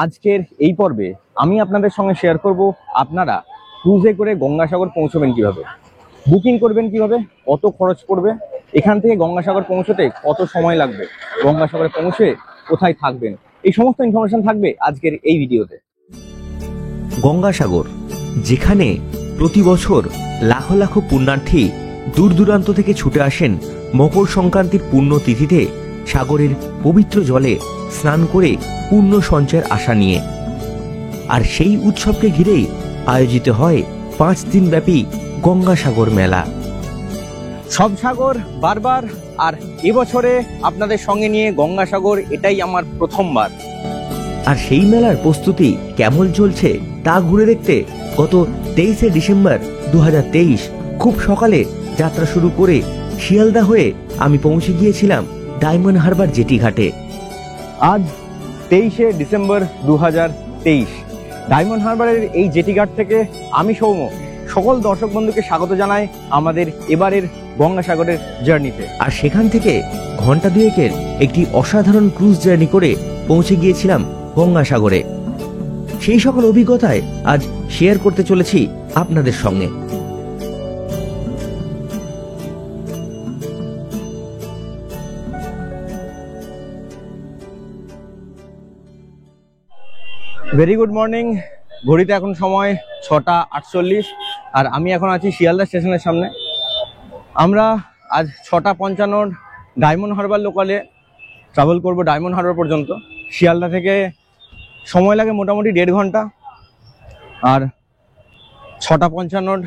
আজকের এই পর্বে আমি আপনাদের সঙ্গে শেয়ার করব আপনারা ক্রুজে করে গঙ্গাসাগর পৌঁছবেন কিভাবে, বুকিং করবেন কিভাবে, কত খরচ পড়বে, এখান থেকে গঙ্গাসাগর পৌঁছতে কত সময় লাগবে, গঙ্গাসাগরে পৌঁছে কোথায় থাকবেন, এই সমস্ত ইনফরমেশন থাকবে আজকের এই ভিডিওতে। গঙ্গাসাগর, যেখানে প্রতি বছর লাখো লাখো পুণ্যার্থী দূর দূরান্ত থেকে ছুটে আসেন মকর সংক্রান্তির পুণ্য তিথিতে সাগরের পবিত্র জলে স্নান করে পুণ্য সঞ্চয়ের আশা নিয়ে। আর সেই উৎসবকে ঘিরেই আয়োজিত হয় 5 দিন ব্যাপী গঙ্গাসাগর মেলা। সব সাগর বারবার, আর এবছরে আপনাদের সঙ্গে নিয়ে গঙ্গাসাগর, এটাই আমার প্রথমবার। আর সেই মেলার প্রস্তুতি কেমন চলছে তা ঘুরে দেখতে গত 23শে ডিসেম্বর 2023 খুব সকালে যাত্রা শুরু করে শিয়ালদা হয়ে আমি পৌঁছে গিয়েছিলাম ডায়মন্ড হারবার জেটি ঘাটে। আজ 23শে ডিসেম্বর 2023 ডায়মন্ড হারবারের এই জেটি ঘাট থেকে আমি সৌম্য সকল দর্শক বন্ধুকে স্বাগত জানাই আমাদের এবারের গঙ্গাসাগরের জার্নিতে। আর সেখান থেকে ঘন্টা দুয়েকের একটি অসাধারণ ক্রুজ জার্নি করে পৌঁছে গিয়েছিলাম গঙ্গাসাগরে। সেই সকল অভিজ্ঞতায় আজ শেয়ার করতে চলেছি আপনাদের সঙ্গে। Very good morning. ঘড়িতে এখন সময় 6টা 48, আর আমি এখন আছি শিয়ালদা স্টেশনের সামনে। আমরা আজ 6টা 55 ডায়মন্ড হারবার লোকালে ট্রাভেল করব ডায়মন্ড হারবার পর্যন্ত। শিয়ালদা থেকে সময় লাগে মোটামুটি 1.5 ঘন্টা, আর 6টা 55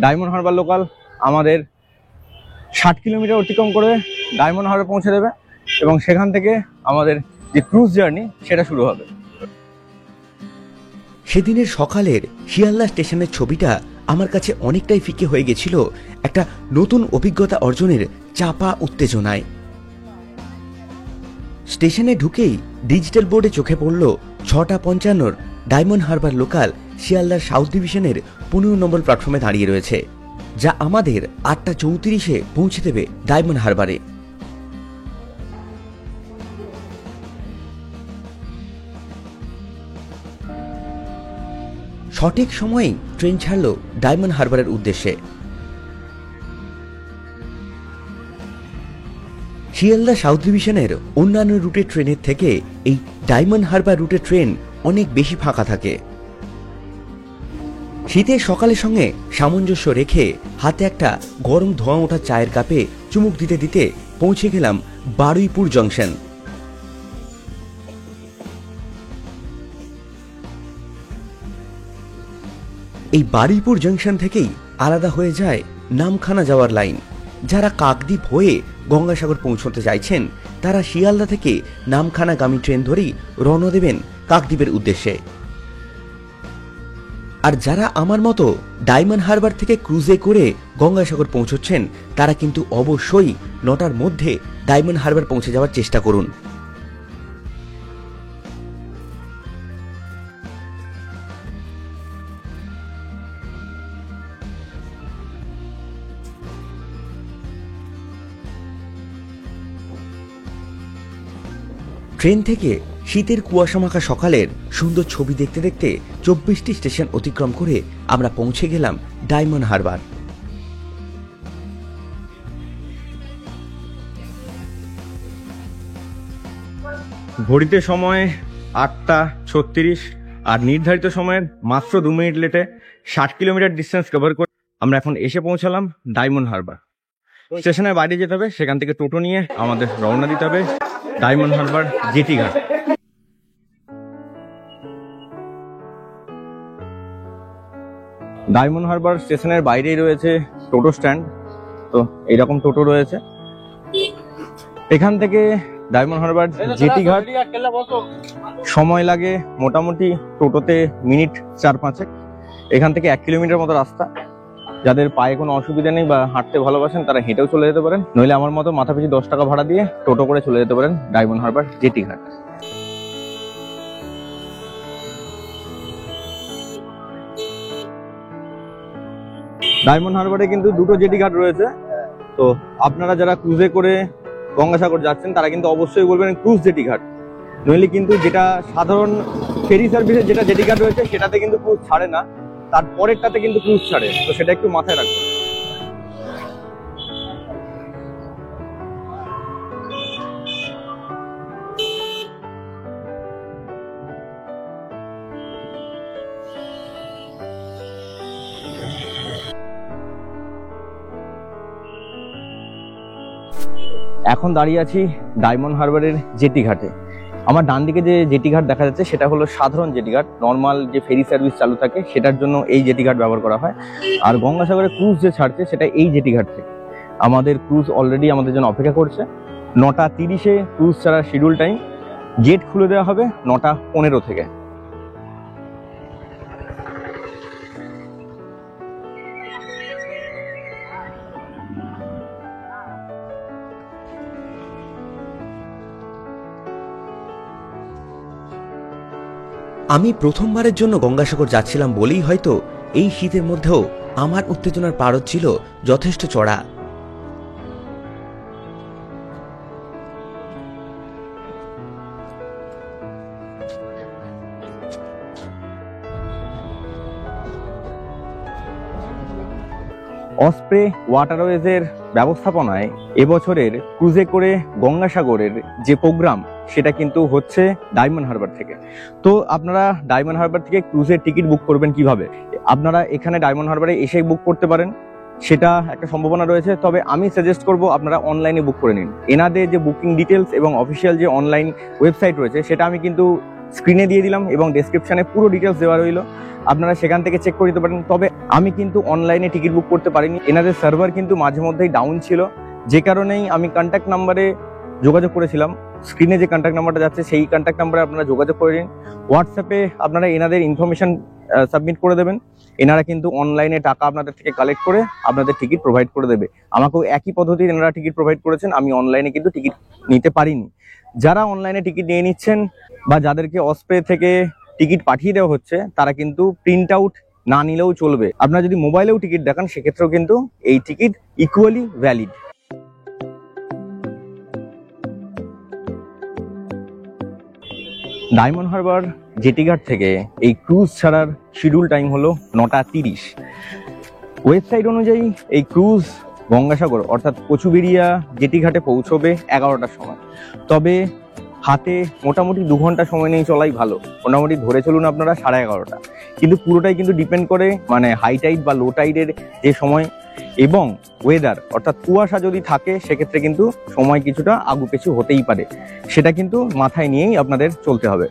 ডায়মন্ড হারবার লোকাল আমাদের 60 কিলোমিটার অতিক্রম করে ডায়মন্ড হারবার পৌঁছে দেবে, এবং সেখান থেকে আমাদের যে ক্রুজ জার্নি সেটা শুরু হবে। সেদিনের সকালের শিয়ালদা স্টেশনের ছবিটা আমার কাছে অনেকটাই ফিকে হয়ে গেছিল একটা নতুন অভিজ্ঞতা অর্জনের চাপা উত্তেজনায়। স্টেশনে ঢুকেই ডিজিটাল বোর্ডে চোখে পড়ল 6টা 55 ডায়মন্ড হারবার লোকাল শিয়ালদার সাউথ ডিভিশনের 15 নম্বর প্ল্যাটফর্মে দাঁড়িয়ে রয়েছে, যা আমাদের 8টা 34-এ পৌঁছে দেবে ডায়মন্ড হারবারে। সঠিক সময়েই ট্রেন ছাড়ল ডায়মন্ড হারবারের উদ্দেশ্যে। শিয়ালদা সাউথ ডিভিশনের অন্যান্য রুটের ট্রেনের থেকে এই ডায়মন্ড হারবার রুটের ট্রেন অনেক বেশি ফাঁকা থাকে। শীতের সকালের সঙ্গে সামঞ্জস্য রেখে হাতে একটা গরম ধোঁয়া ওঠা চায়ের কাপে চুমুক দিতে দিতে পৌঁছে গেলাম বারুইপুর জংশন। এই বারুইপুর জংশন থেকেই আলাদা হয়ে যায় নামখানা যাওয়ার লাইন। যারা কাকদ্বীপ হয়ে গঙ্গাসাগর পৌঁছতে চাইছেন তারা শিয়ালদা থেকে নামখানাগামী ট্রেন ধরেই রওনা দেবেন কাকদ্বীপের উদ্দেশ্যে। আর যারা আমার মতো ডায়মন্ড হারবার থেকে ক্রুজে করে গঙ্গাসাগর পৌঁছচ্ছেন তারা কিন্তু অবশ্যই 9টার মধ্যে ডায়মন্ড হারবার পৌঁছে যাওয়ার চেষ্টা করুন। ট্রেন থেকে শীতের কুয়াশামাখা সকালের সুন্দর ছবি দেখতে দেখতে 24টি স্টেশন অতিক্রম করে আমরা পৌঁছে গেলাম ডায়মন্ড হারবার। ঘড়িতে সময় 8টা 36, আর নির্ধারিত সময়ের মাত্র 2 মিনিট লেটে 60 কিলোমিটার ডিস্টেন্স কভার করে আমরা এখন এসে পৌঁছালাম ডায়মন্ড হারবার। স্টেশনের বাইরে যেতে হবে, সেখান থেকে টোটো নিয়ে আমাদের রওনা দিতে হবে ডায়মন্ড হারবার জেটি ঘাট। ডায়মন্ড হারবার স্টেশনের বাইরেই রয়েছে টোটো স্ট্যান্ড, তো এইরকম টোটো রয়েছে। এখান থেকে ডায়মন্ড হারবার জেটি ঘাট সময় লাগে মোটামুটি টোটোতে মিনিট 4-5। এখান থেকে 1 কিলোমিটার মতো রাস্তা। যাদের পায়ে কোনো অসুবিধা নেই বা হাঁটতে ভালোবাসেন তারা হেঁটেও চলে যেতে পারেন, নইলে আমার মতো মাথাপিছু 10 টাকা ভাড়া দিয়ে টোটো করে চলে যেতে পারেন ডায়মন্ড হারবার জেটি ঘাট। ডায়মন্ড হারবারে কিন্তু 2টো জেটি ঘাট রয়েছে, তো আপনারা যারা ক্রুজে করে গঙ্গাসাগর যাচ্ছেন তারা কিন্তু অবশ্যই বলবেন ক্রুজ জেটি ঘাট, নইলে কিন্তু যেটা সাধারণ ফেরি সার্ভিসের যেটা জেটি ঘাট রয়েছে সেটাতে কিন্তু ক্রুজ ছাড়ে না, তার পরেরটাতে কিন্তু ক্রুজ ছাড়ে, তো সেটা একটু মাথায় রাখবেন। এখন দাঁড়িয়ে আছি ডায়মন্ড হারবারের জেটি ঘাটে। আমার ডান দিকে যে জেটি ঘাট দেখা যাচ্ছে সেটা হলো সাধারণ জেটি ঘাট, নর্মাল যে ফেরি সার্ভিস চালু থাকে সেটার জন্য এই জেটি ঘাট ব্যবহার করা হয়। আর গঙ্গাসাগরে ক্রুজ যে ছাড়ছে সেটা এই জেটি ঘাট থেকে। আমাদের ক্রুজ অলরেডি আমাদের জন্য অপেক্ষা করছে। 9:30-এ ক্রুজ ছাড়ার শিডিউল টাইম। গেট খুলে দেওয়া হবে 9:15 থেকে। আমি প্রথমবারের জন্য গঙ্গাসাগর যাচ্ছিলাম বলেই হয়তো এই শীতের মধ্যেও আমার উত্তেজনার পারদ ছিল যথেষ্ট চড়া। অসপ্রে ওয়াটারওয়েজের ব্যবস্থাপনায় এবছরের ক্রুজে করে গঙ্গাসাগরের যে প্রোগ্রাম সেটা কিন্তু হচ্ছে ডায়মন্ড হারবার থেকে। তো আপনারা ডায়মন্ড হারবার থেকে ক্রুজের টিকিট বুক করবেন কিভাবে? আপনারা এখানে ডায়মন্ড হারবারে এসে বুক করতে পারেন, সেটা একটা সম্ভাবনা রয়েছে। তবে আমি সাজেস্ট করব আপনারা অনলাইনে বুক করে নিন। এনাদের যে বুকিং ডিটেলস এবং অফিসিয়াল যে অনলাইন ওয়েবসাইট রয়েছে সেটা আমি কিন্তু স্ক্রিনে দিয়ে দিলাম এবং ডেসক্রিপশনে পুরো ডিটেলস দেওয়া রইল, আপনারা সেখান থেকে চেক করে দিতে পারেন। তবে আমি কিন্তু অনলাইনে টিকিট বুক করতে পারিনি, এনাদের সার্ভার কিন্তু মাঝে মধ্যেই ডাউন ছিল, যে কারণেই আমি কন্ট্যাক্ট নাম্বারে যোগাযোগ করেছিলাম। স্ক্রিনে যে কন্ট্যাক্ট নাম্বারটা যাচ্ছে সেই কন্ট্যাক্ট নাম্বারে আপনারা যোগাযোগ করে নিন। হোয়াটসঅ্যাপে আপনারা এনাদের ইনফরমেশন সাবমিট করে দেবেন, এনারা কিন্তু অনলাইনে টাকা আপনাদের থেকে কালেক্ট করে আপনাদের টিকিট প্রোভাইড করে দেবে। আমাকেও একই পদ্ধতিতে এনারা টিকিট প্রোভাইড করেছেন, আমি অনলাইনে কিন্তু টিকিট নিতে পারিনি। যারা অনলাইনে টিকিট নিয়ে নিচ্ছেন বা যাদেরকে অসপ্রে থেকে টিকিট পাঠিয়ে দেওয়া হচ্ছে তারা কিন্তু প্রিন্ট আউট না নিলেও চলবে। আপনারা যদি মোবাইলেও টিকিট দেখান সেক্ষেত্রেও কিন্তু এই ticket equally valid. Diamond Harbour jetty ঘাট থেকে এই ক্রুজ ছাড়ার শিডিউল টাইম হলো 9:30। ওয়েবসাইট অনুযায়ী এই ক্রুজ গঙ্গাসাগর অর্থাৎ কচুবেড়িয়া জেটি ঘাটে পৌঁছবে 11টার সময়। তবে হাতে মোটামুটি 2 ঘন্টা সময় নিয়ে চলাই ভালো, মোটামুটি ধরে চলুন আপনারা 11:30। কিন্তু পুরোটাই কিন্তু ডিপেন্ড করে মানে হাই টাইড বা লো টাইডের যে সময় এবং ওয়েদার, অর্থাৎ কুয়াশা যদি থাকে সেক্ষেত্রে কিন্তু সময় কিছুটা আগু পিছু হতেই পারে, সেটা কিন্তু মাথায় নিয়েই আপনাদের চলতে হবে।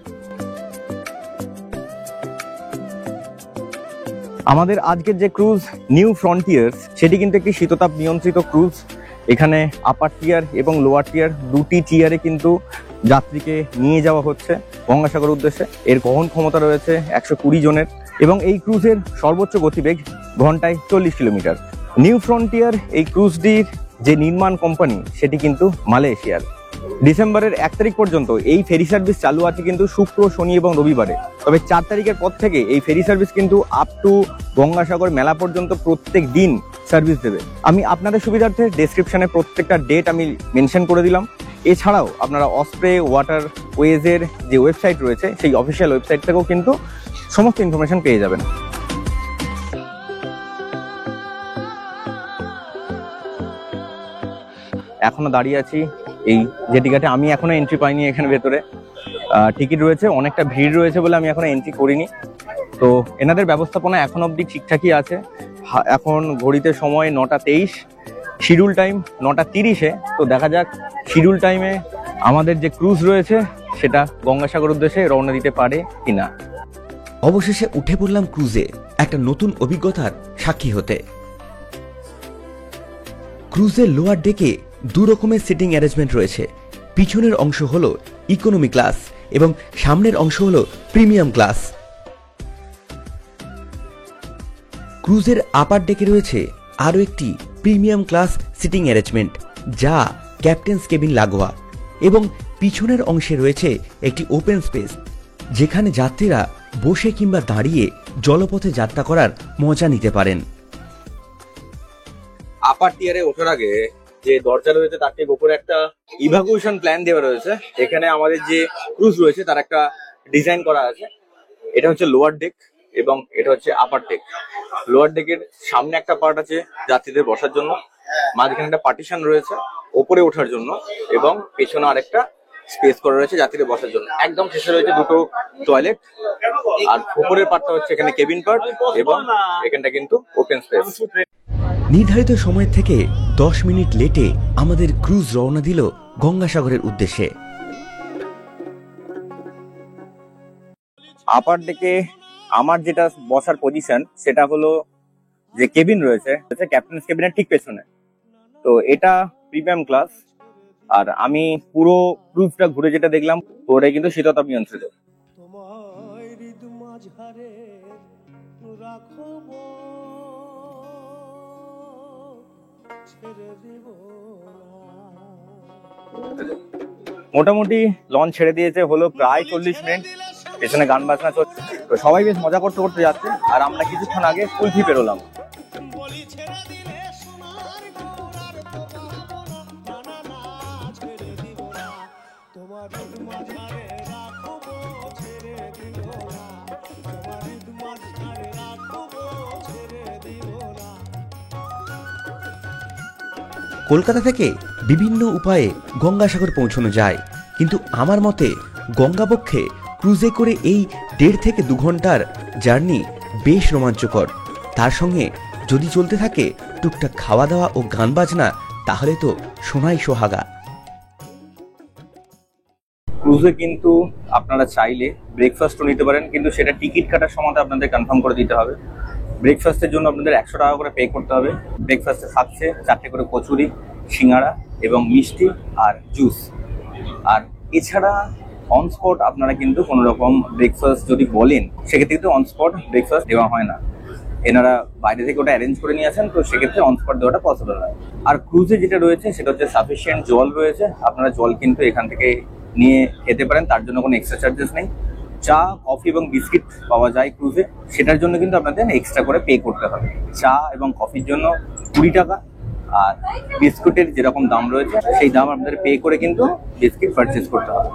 আমাদের আজকের যে ক্রুজ নিউ ফ্রন্টিয়ার্স সেটি কিন্তু একটি শীততাপ নিয়ন্ত্রিত ক্রুজ। এখানে আপার টিয়ার এবং লোয়ার টিয়ার দুটি টিয়ারে কিন্তু যাত্রীকে নিয়ে যাওয়া হচ্ছে গঙ্গাসাগর উদ্দেশ্যে। এর বহন ক্ষমতা রয়েছে 120 জনের এবং এই ক্রুজের সর্বোচ্চ গতিবেগ ঘন্টায় 40 কিলোমিটার। নিউ ফ্রন্টিয়ার এই ক্রুজটির যে নির্মাণ কোম্পানি সেটি কিন্তু মালয়েশিয়ার। ডিসেম্বরের 1 তারিখ পর্যন্ত এই ফেরি সার্ভিস চালু আছে কিন্তু শুক্র, শনি এবং রবিবারে। তবে 4 তারিখের পর থেকে এই ফেরি সার্ভিস কিন্তু আপ টু গঙ্গাসাগর মেলা পর্যন্ত প্রত্যেক দিন সার্ভিস দেবে। আমি আপনাদের সুবিধার্থে ডেসক্রিপশনে প্রত্যেকটা ডেট আমি মেনশন করে দিলাম। এছাড়াও আপনারা অসপ্রে ওয়াটারওয়েজের যে ওয়েবসাইট রয়েছে সেই অফিসিয়াল ওয়েবসাইট থেকেও কিন্তু সমস্ত ইনফরমেশন পেয়ে যাবেন। এখনো দাঁড়িয়ে আছি এই জেটি ঘাটে। আমি এখনো এন্ট্রি পাইনি এখানে ভেতরে, টিকিট রয়েছে, অনেকটা ভিড় রয়েছে বলে আমি এখনো এন্ট্রি করিনি। তো এনাদের ব্যবস্থাপনা এখন অবধি ঠিকঠাকই আছে। এখন ঘড়িতে সময় 9:23, শিডিউল টাইম 9:30-এ। তো দেখা যাক শিডিউল টাইমে আমাদের যে ক্রুজ রয়েছে সেটা গঙ্গাসাগর উদ্দেশ্যে রওনা দিতে পারে কিনা। অবশেষে উঠে পড়লাম ক্রুজে, একটা নতুন অভিজ্ঞতার সাক্ষী হতে। ক্রুজের লোয়ার ডেকে 2 রকমের সিটিং অ্যারেঞ্জমেন্ট রয়েছে। পিছনের অংশ হলো ইকোনমি ক্লাস এবং সামনের অংশ হলো প্রিমিয়াম ক্লাস। ক্রুজের আপার ডেকে রয়েছে আরও একটি প্রিমিয়াম ক্লাস সিটিং অ্যারেঞ্জমেন্ট যা ক্যাপ্টেন্স কেবিন লাগোয়া, এবং পিছনের অংশে রয়েছে একটি ওপেন স্পেস যেখানে যাত্রীরা বসে কিংবা দাঁড়িয়ে জলপথে যাত্রা করার মজা নিতে পারেন। আপার টিয়ারে ওঠার আগে যে দরজা রয়েছে তার ঠিক উপরে একটা ইভাকুয়েশন প্ল্যান দেওয়া রয়েছে। এখানে আমাদের যে ক্রুজ রয়েছে তার একটা ডিজাইন করা আছে। এটা হচ্ছে লোয়ার ডেক এবং এটা হচ্ছে আপার ডেক। লোয়ার ডেকের সামনে একটা পার্ট আছে যাত্রীদের বসার জন্য, মাঝখানে একটা পার্টিশন রয়েছে ওপরে ওঠার জন্য, এবং পেছনে আরেকটা স্পেস করা রয়েছে যাত্রীদের বসার জন্য। একদম শেষে রয়েছে দুটো টয়লেট, আর উপরের পার্টটা হচ্ছে এখানে কেবিন পার্ট, এবং এখানটা কিন্তু ওপেন স্পেস। নির্ধারিত সময় থেকে 10 মিনিট লেটে আমাদের ক্রুজ রওনা দিল গঙ্গাসাগরের উদ্দেশ্যে। আপার ডেকে আমার যেটা বসার পজিশন সেটা হলো যে কেবিন রয়েছে ক্যাপ্টেন্স কেবিনের ঠিক পেছনে। তো এটা প্রিমিয়াম ক্লাস, আর আমি পুরো ক্রুজটা ঘুরে যেটা দেখলাম তো ওটাই কিন্তু শীততাপ নিয়ন্ত্রিত। মোটামুটি লঞ্চ ছেড়ে দিয়েছে হলো প্রায় 40 মিনিট, পেছনে গান বাজনা চলছে, তো সবাই বেশ মজা করতে করতে যাচ্ছে। আর আমরা কিছুক্ষণ আগে কুলফি পেরোলাম। কলকাতা থেকে বিভিন্ন উপায়ে গঙ্গাসাগর পৌঁছানো যায়, কিন্তু আমার মতে গঙ্গাবক্ষে ক্রুজে করে এই 1.5 থেকে 2 ঘন্টার জার্নি বেশ রোমাঞ্চকর। তার সঙ্গে যদি চলতে থাকে টুকটাক খাওয়া দাওয়া ও গান বাজনা, তাহলে তো সোনাই সোহাগা। ক্রুজে কিন্তু আপনারা চাইলে ব্রেকফাস্টও নিতে পারেন, কিন্তু সেটা টিকিট কাটার সময় আপনাদের কনফার্ম করে দিতে হবে। ব্রেকফাস্টের জন্য আপনাদের 100 টাকা করে পে করতে হবে। ব্রেকফাস্টে থাকছে 4টে করে কচুরি, সিঙ্গাড়া এবং মিষ্টি আর জুস। আর এছাড়া অন স্পট আপনারা কিন্তু কোনো রকম ব্রেকফাস্ট যদি বলেন সেক্ষেত্রে কিন্তু অন স্পট ব্রেকফাস্ট দেওয়া হয় না। এনারা বাইরে থেকে ওটা অ্যারেঞ্জ করে নিয়ে আসেন, তো সেক্ষেত্রে অন স্পট দেওয়াটা পসিবল নয়। আর ক্রুজে যেটা রয়েছে সেটা হচ্ছে সাফিসিয়েন্ট জল রয়েছে, আপনারা জল কিন্তু এখান থেকে নিয়ে খেতে পারেন, তার জন্য কোনো এক্সট্রা চার্জেস নেই। চা, কফি এবং বিস্কিট পাওয়া যায় ক্রুজে, সেটার জন্য কিন্তু আপনাদের এক্সট্রা করে পে করতে হবে। চা এবং কফির জন্য 20 টাকা, আর বিস্কুটের যেরকম দাম রয়েছে সেই দাম আপনাদের পে করে কিন্তু বিস্কিট পারচেজ করতে হবে।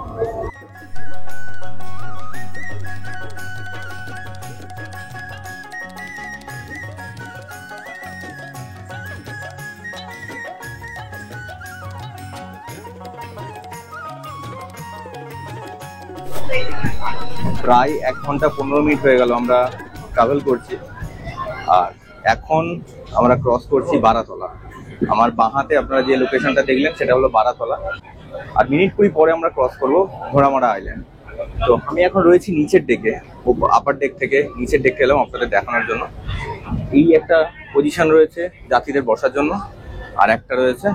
প্রায় 1 ঘন্টা 15 মিনিট হয়ে গেল আমরা ট্রাভেল করছি, আর এখন আমরা ক্রস করছি বারাতলা। আমার বাঁ হাতে আপনারা যে লোকেশনটা দেখলেন সেটা হলো বারাতলা, আর মিনিট 20 পরে আমরা ক্রস করবো ঘোড়ামারা আইল্যান্ড। তো আমি এখন রয়েছি নিচের ডেকে, আপার ডেক থেকে নিচের ডেকে এলাম আপনাদের দেখানোর জন্য। এই একটা পজিশন রয়েছে যাত্রীদের বসার জন্য, আর একটা রয়েছে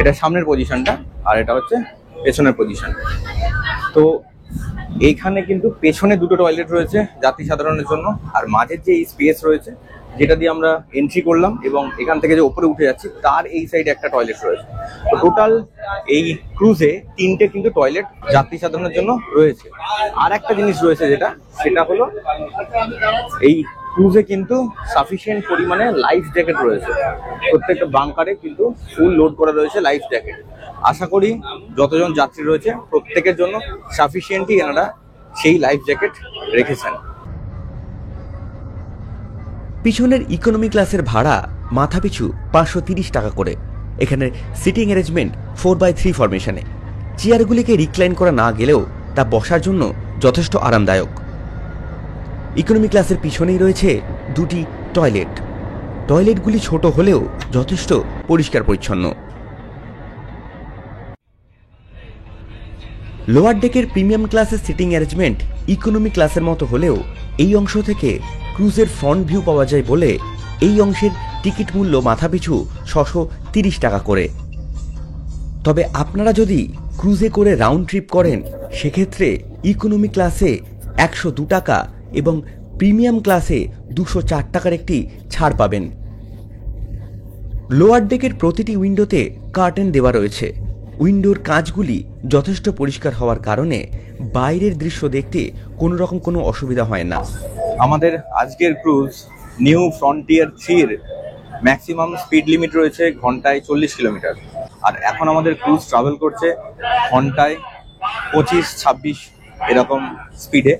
এটা সামনের পজিশনটা, আর এটা হচ্ছে পেছনের পজিশন। তো এইখানে কিন্তু পেছনে 2টো টয়লেট রয়েছে যাত্রী সাধারণের জন্য, আর মাঝের যে এই স্পেস রয়েছে যেটা দিয়ে আমরা এন্ট্রি করলাম এবং এখান থেকে যে উপরে উঠে যাচ্ছি তার এই সাইডে একটা টয়লেট রয়েছে। তো টোটাল এই ক্রুজে 3টে কিন্তু টয়লেট যাত্রী সাধারণের জন্য রয়েছে। আর একটা জিনিস রয়েছে সেটা হলো এই ক্রুজে কিন্তু সাফিসিয়েন্ট পরিমাণে লাইফ জ্যাকেট রয়েছে। প্রত্যেকটা বাংকারে কিন্তু ফুল লোড করা রয়েছে লাইফ জ্যাকেট। আশা করি যতজন যাত্রী রয়েছে প্রত্যেকের জন্য সাফিসিয়েন্টই এনারা সেই লাইফ জ্যাকেট রেখেছেন। পিছনের ইকোনমি ক্লাসের ভাড়া মাথাপিছু 530 টাকা করে। এখানে সিটিং অ্যারেঞ্জমেন্ট 4x3 ফরমেশনে। চেয়ারগুলিকে রিক্লাইন করা না গেলেও তা বসার জন্য যথেষ্ট আরামদায়ক। ইকোনমি ক্লাসের পিছনেই রয়েছে 2টি টয়লেট। টয়লেটগুলি ছোট হলেও যথেষ্ট পরিষ্কার পরিচ্ছন্ন। লোয়ার ডেকের প্রিমিয়াম ক্লাসের সিটিং অ্যারেঞ্জমেন্ট ইকোনমি ক্লাসের মতো হলেও এই অংশ থেকে ক্রুজের ফ্রন্ট ভিউ পাওয়া যায় বলে এই অংশের টিকিট মূল্য মাথাপিছু 630 টাকা করে। তবে আপনারা যদি ক্রুজে করে রাউন্ড ট্রিপ করেন সেক্ষেত্রে ইকোনমি ক্লাসে 102 টাকা এবং প্রিমিয়াম ক্লাসে 204 টাকার একটি ছাড় পাবেন। লোয়ার ডেকের প্রতিটি উইন্ডোতে কার্টেন দেওয়া রয়েছে। উইন্ডোর কাঁচগুলি যথেষ্ট পরিষ্কার হওয়ার কারণে বাইরের দৃশ্য দেখতে কোনো রকম কোনো অসুবিধা হয় না। আমাদের আজকের ক্রুজ নিউ ফ্রন্টিয়ার 3-র ম্যাক্সিমাম স্পিড লিমিট রয়েছে ঘন্টায় 40 কিলোমিটার, আর এখন আমাদের ক্রুজ ট্রাভেল করছে ঘন্টায় 25-26 এরকম স্পিডে।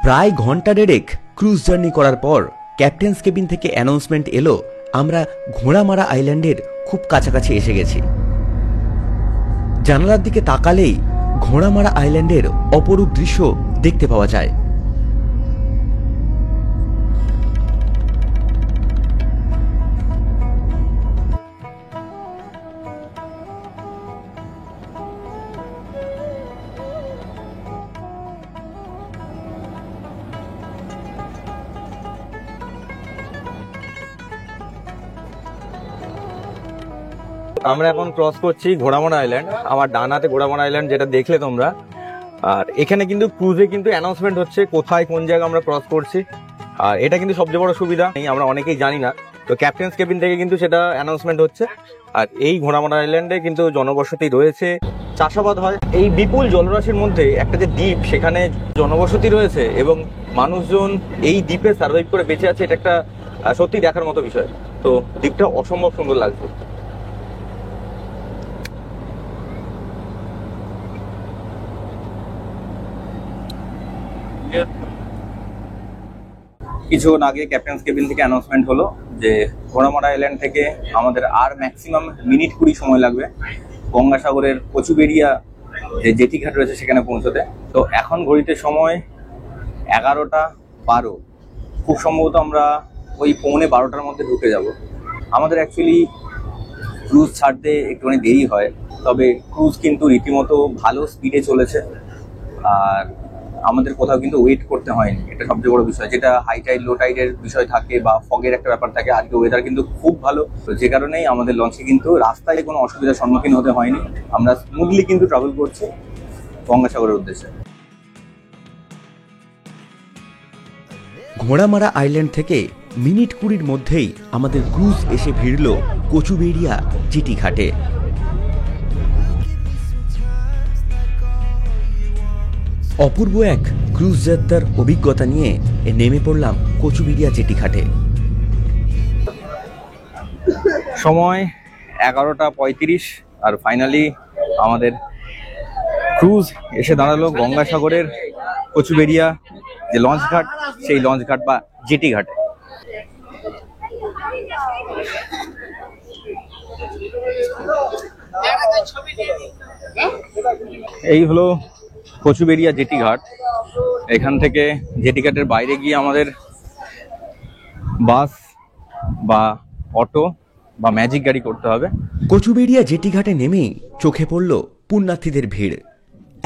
প্রায় ঘন্টা দেড়েক ক্রুজ জার্নি করার পর ক্যাপ্টেন্স কেবিন থেকে অ্যানাউন্সমেন্ট এলো আমরা ঘোড়ামারা আইল্যান্ডের খুব কাছাকাছি এসে গেছি। জানালার দিকে তাকালেই ঘোড়ামারা আইল্যান্ডের অপরূপ দৃশ্য দেখতে পাওয়া যায়। আমরা এখন ক্রস করছি ঘোড়ামরা আইল্যান্ড। আমার ডান হাতে ঘোড়ামরা আইল্যান্ড, যেটা দেখলে তোমরা। আর এখানে কিন্তু ক্রুজে কিন্তু অ্যানাউন্সমেন্ট হচ্ছে কোথায় কোন জায়গা আমরা ক্রস করছি। আর এটা কিন্তু সবচেয়ে বড় সুবিধা, আমরা অনেকেই জানি না, তো ক্যাপ্টেন্স কেবিন থেকে কিন্তু সেটা অ্যানাউন্সমেন্ট হচ্ছে। আর এই ঘোড়ামরা আইল্যান্ডে কিন্তু জনবসতি রয়েছে, চাষাবাদ হয়। এই বিপুল জলরাশির মধ্যে একটা যে দ্বীপ, সেখানে জনবসতি রয়েছে এবং মানুষজন এই দ্বীপে সার্ভাইভ করে বেঁচে আছে, এটা একটা সত্যি দেখার মতো বিষয়। তো দ্বীপটা অসম্ভব সুন্দর লাগছে। কিছুক্ষণ আগে ক্যাপ্টেন্স কেবিন থেকে অ্যানাউন্সমেন্ট হলো যে ঘোড়ামারা আইল্যান্ড থেকে আমাদের আর ম্যাক্সিমাম মিনিট 20 সময় লাগবে গঙ্গাসাগরের কচুবেড়িয়া যে জেটি ঘাট রয়েছে সেখানে পৌঁছতে। তো এখন ঘড়িতে সময় 11:12। খুব সম্ভবত আমরা ওই 11:45-র মধ্যে ঢুকে যাব। আমাদের অ্যাকচুয়ালি ক্রুজ ছাড়তে একটুখানি দেরি হয়, তবে ক্রুজ কিন্তু রীতিমতো ভালো স্পিডে চলেছে। আর আমাদের কোথাও কিন্তু ওয়েট করতে হয়নি, এটা সবচেয়ে বড় বিষয়। যেটা হাই টাইড লো টাইডের বিষয় থাকে বা ফগের একটা ব্যাপার থাকে, আজকে ওয়েদার কিন্তু খুব ভালো, তো যে কারণেই আমাদের লঞ্চে কিন্তু রাস্তায় কোনো অসুবিধার সম্মুখীন হতে হয়নি। আমরা স্মুথলি কিন্তু ট্রাভেল করছি গঙ্গাসাগরের উদ্দেশ্যে। ঘোড়ামারা আইল্যান্ড থেকে মিনিট 20-র মধ্যেই আমাদের ক্রুজ এসে ভিড়ল কচুবেড়িয়া জেটি ঘাটে। অপূর্ব এক ক্রুজ যাত্রার অভিজ্ঞতা নিয়ে নেমে পড়লাম কচুবেড়িয়া জেটি ঘাটে। সময় 11:35 আর ফাইনালি আমাদের ক্রুজ এসে দাঁড়ালো গঙ্গাসাগরের কচুবেড়িয়া যে লঞ্চ ঘাট, সেই লঞ্চ ঘাট বা জেটি ঘাটে। এই হলো কচুবেড়িয়া জেটি ঘাট। এখান থেকে জেটি ঘাটের বাইরে গিয়ে আমাদের বাস বা অটো বা ম্যাজিক গাড়ি করতে হবে। কচুবেড়িয়া জেটি ঘাটে নেমেই চোখে পড়ল পুণ্যার্থীদের ভিড়।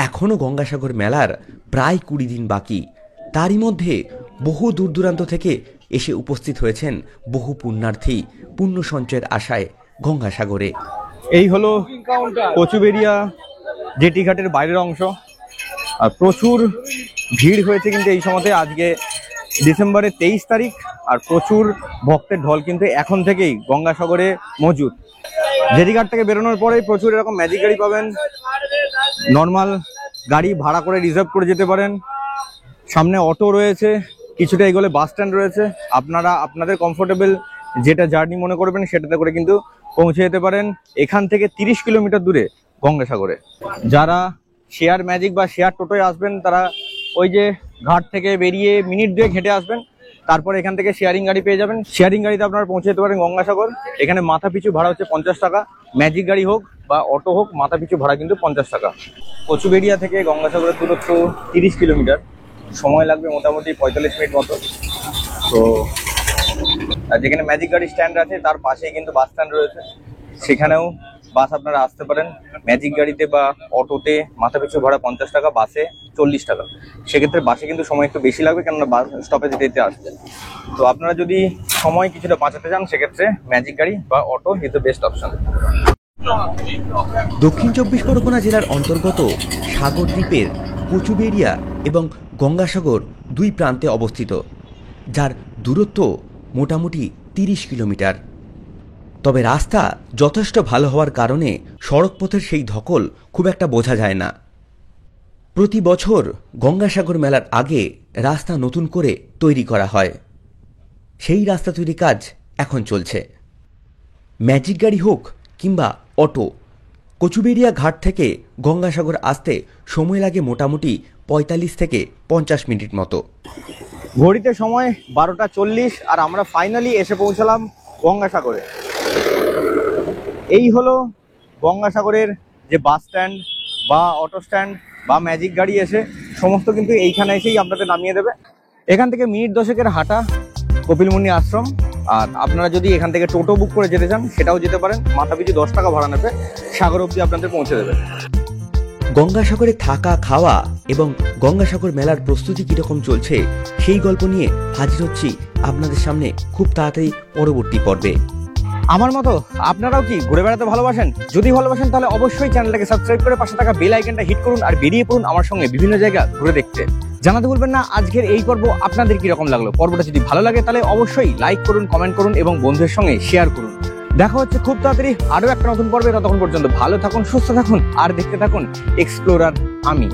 এখনও গঙ্গাসাগর মেলার প্রায় 20 দিন বাকি, তারই মধ্যে বহু দূর দূরান্ত থেকে এসে উপস্থিত হয়েছেন বহু পুণ্যার্থী পুণ্য সঞ্চয়ের আশায় গঙ্গাসাগরে। এই হলো কচুবেড়িয়া জেটি ঘাটের বাইরের অংশ। আর প্রচুর ভিড় হয়েছে কিন্তু এই সময়তে, আজকে ডিসেম্বরের 23 তারিখ। আর প্রচুর ভক্তের ঢল কিন্তু এখন থেকেই গঙ্গাসাগরে মজুদ। জেটি ঘাট থেকে বেরোনোর পরেই প্রচুর এরকম ম্যাজিক গাড়ি পাবেন, নর্মাল গাড়ি ভাড়া করে রিজার্ভ করে যেতে পারেন। সামনে অটো রয়েছে, কিছুটা এগোলে বাস স্ট্যান্ড রয়েছে। আপনারা আপনাদের কমফোর্টেবল যেটা জার্নি মনে করবেন সেটাতে করে কিন্তু পৌঁছে যেতে পারেন এখান থেকে 30 কিলোমিটার দূরে গঙ্গাসাগরে। যারা শেয়ার ম্যাজিক বা শেয়ার টোটোয় আসবেন, তারা ওই যে ঘাট থেকে বেরিয়ে মিনিট 2 হেঁটে আসবেন, তারপর এখান থেকে শেয়ারিং গাড়ি পেয়ে যাবেন। শেয়ারিং গাড়িতে আপনারা পৌঁছে যেতে পারেন গঙ্গাসাগর। এখানে মাথা পিছু ভাড়া হচ্ছে 50 টাকা। ম্যাজিক গাড়ি হোক বা অটো হোক, মাথা পিছু ভাড়া কিন্তু 50 টাকা। কচুবেড়িয়া থেকে গঙ্গাসাগরের দূরত্ব 30 কিলোমিটার, সময় লাগবে মোটামুটি 45 মিনিট মতো। তো যেখানে ম্যাজিক গাড়ি স্ট্যান্ড আছে তার পাশেই কিন্তু বাস স্ট্যান্ড রয়েছে, সেখানেও বাস আপনারা আসতে পারেন। ম্যাজিক গাড়িতে বা অটোতে মাথা পিছু ভাড়া 50 টাকা, বাসে 40 টাকা। সেক্ষেত্রে বাসে কিন্তু সময় একটু বেশি লাগবে, কেননা বাস স্টপেজ দিতে আসবে। তো আপনারা যদি সময় কিছুটা বাঁচাতে চান, সেক্ষেত্রে ম্যাজিক গাড়ি বা auto is the best option. দক্ষিণ 24 পরগনা জেলার অন্তর্গত সাগর দ্বীপের কচুবেড়িয়া এবং গঙ্গাসাগর দুই প্রান্তে অবস্থিত, যার দূরত্ব মোটামুটি 30 কিলোমিটার। তবে রাস্তা যথেষ্ট ভালো হওয়ার কারণে সড়কপথের সেই ধকল খুব একটা বোঝা যায় না। প্রতি বছর গঙ্গাসাগর মেলার আগে রাস্তা নতুন করে তৈরি করা হয়, সেই রাস্তা তৈরি কাজ এখন চলছে। ম্যাজিক গাড়ি হোক কিংবা অটো, কচুবেড়িয়া ঘাট থেকে গঙ্গাসাগর আসতে সময় লাগে মোটামুটি 45 থেকে 50 মিনিট মতো। ঘড়িতে সময় 12:40 আর আমরা ফাইনালি এসে পৌঁছালাম গঙ্গাসাগরে। এই হলো গঙ্গাসাগরের যে বাস স্ট্যান্ড বা অটো স্ট্যান্ড বা ম্যাজিক গাড়ি এসে সমস্ত কিন্তু এইখানে এসেই আপনাদের নামিয়ে দেবে। এখান থেকে মিনিট 10-এর হাঁটা কপিলমুনি আশ্রম। আর আপনারা যদি এখান থেকে টোটো বুক করে যেতে চান সেটাও যেতে পারেন, মাথাপিছু 10 টাকা ভাড়া নেবে, সাগর অবধি আপনাদের পৌঁছে দেবে। গঙ্গাসাগরে থাকা, খাওয়া এবং গঙ্গাসাগর মেলার প্রস্তুতি কিরকম চলছে সেই গল্প নিয়ে হাজির হচ্ছি আপনাদের সামনে খুব তাড়াতাড়ি পরবর্তী পর্বে। আমার মতো আপনারাও কি ঘুরে বেড়াতে ভালোবাসেন? যদি ভালোবাসেন তাহলে অবশ্যই চ্যানেলটাকে সাবস্ক্রাইব করে পাশে থাকা বেল আইকনটা হিট করুন আর বেরিয়ে পড়ুন আমার সঙ্গে বিভিন্ন জায়গা ঘুরে দেখতে। জানাতে ভুলবেন না আজকের এই পর্ব আপনাদের কিরকম লাগলো। পর্বটা যদি ভালো লাগে তাহলে অবশ্যই লাইক করুন, কমেন্ট করুন এবং বন্ধুদের সঙ্গে শেয়ার করুন। দেখা হচ্ছে খুব তাড়াতাড়ি আরো একটা নতুন পর্বে। ততক্ষণ পর্যন্ত ভালো থাকুন, সুস্থ থাকুন আর দেখতে থাকুন এক্সপ্লোরার আমি।